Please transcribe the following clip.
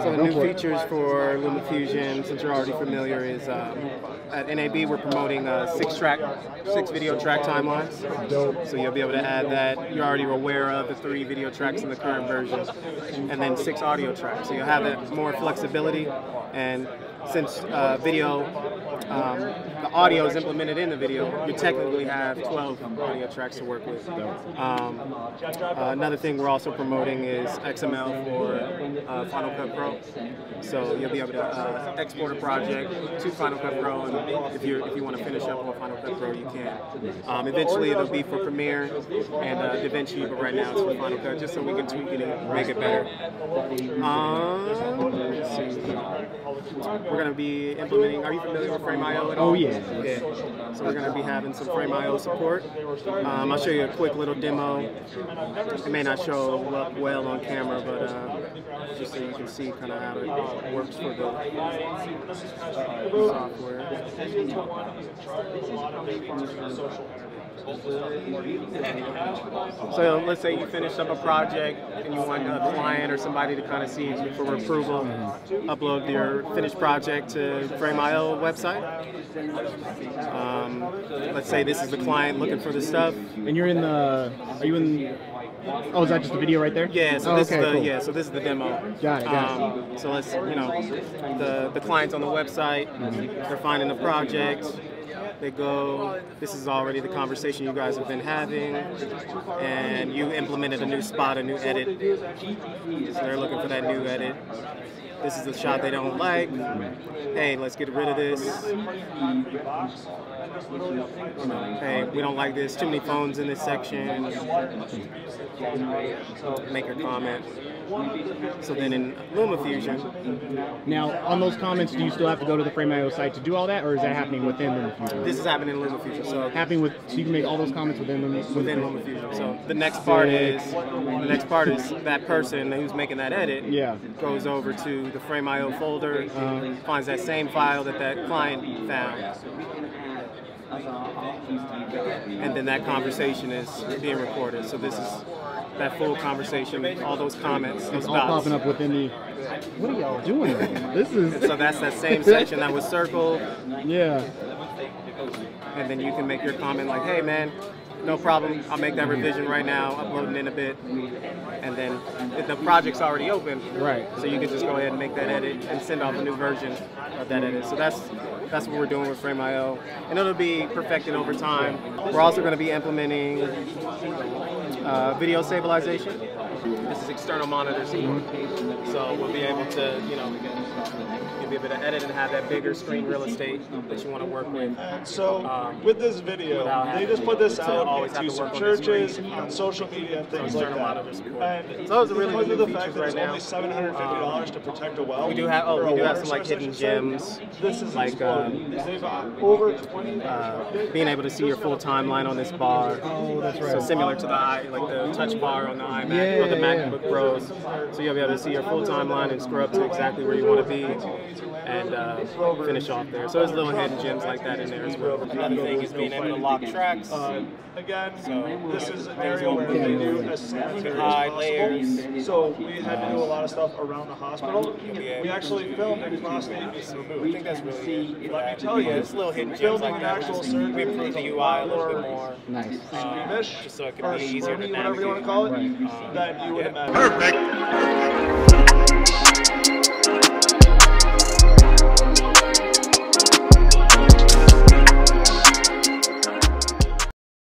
So the new features for Luma Fusion, since you're already familiar, is at NAB we're promoting 6 video track timelines. So you'll be able to add that. You're already aware of the 3 video tracks in the current version, and then 6 audio tracks. So you'll have that more flexibility, and since the audio is implemented in the video, you technically have 12 audio tracks to work with. Another thing we're also promoting is XML for Final Cut Pro. So you'll be able to export a project to Final Cut Pro, and if you want to finish up on Final Cut Pro, you can. Eventually it'll be for Premiere and DaVinci, but right now it's for Final Cut, just so we can tweak it and make it better. Let's see. We're going to be implementing, are you familiar with Frame.io at all? Oh, yeah. So we're going to be having some Frame.io support. I'll show you a quick little demo. It may not show up well on camera, but just so you can see kind of how it works for the software. So let's say you finish up a project and you want a client or somebody to kind of see for approval, upload your finished project to Frame.io website. Let's say this is the client looking for the stuff. And you're in the, are you in, oh, is that just the video right there? Yeah, so this is the, cool. yeah, so this is the demo. Got it. So let's, the client's on the website, they're finding the project. They go, this is already the conversation you guys have been having, and you implemented a new spot, a new edit. So they're looking for that new edit. This is the shot they don't like. Hey, let's get rid of this. Hey, we don't like this. Too many phones in this section. Make your comment. So then in Luma Fusion. Now, on those comments, do you still have to go to the Frame.io site to do all that, or is that happening within Luma Fusion? This is happening in Luma Fusion. So so you can make all those comments within Luma Fusion. So the next part is that person who's making that edit goes over to the Frame.io folder, finds that same file that client found. And then that conversation is being recorded. So this is that full conversation, all those comments, those all popping up within the. What are y'all doing right now? This is. So that's that same section that was circled. Yeah. And then you can make your comment like, "Hey, man, no problem. I'll make that revision right now. Uploading in a bit." And then if the project's already open, right? So you can just go ahead and make that edit and send off a new version of that edit. So that's what we're doing with Frame.io, and it'll be perfected over time. We're also going to be implementing video stabilization. This is external monitor support. So we'll be able to, you'll be able to edit and have that bigger screen real estate that you want to work with. And so with this video, they just put this out into some churches, on social media, and things like that. And so those are really because of good the fact that it's only $750 to protect a well. We do have some like hidden gems. This is like over 20. Being able to see your full timeline on this bar. Oh, that's right. So similar to the touch bar on the iMac or the MacBook Pros. So you'll be able to see your full timeline and scrub to exactly where you want to be and finish off there. So there's little hidden gems like that in there as well. Another thing is being able to lock tracks. Again, this is an area where they do as sanitary as possible. So we had to do a lot of stuff around the hospital. We actually filmed in cross the I think that's really good. Let me tell you, it's little hidden gems like that. We improved the UI a little bit more. Nice. Just so it can be easier to navigate. Whatever you want to call it, that you would imagine. Perfect.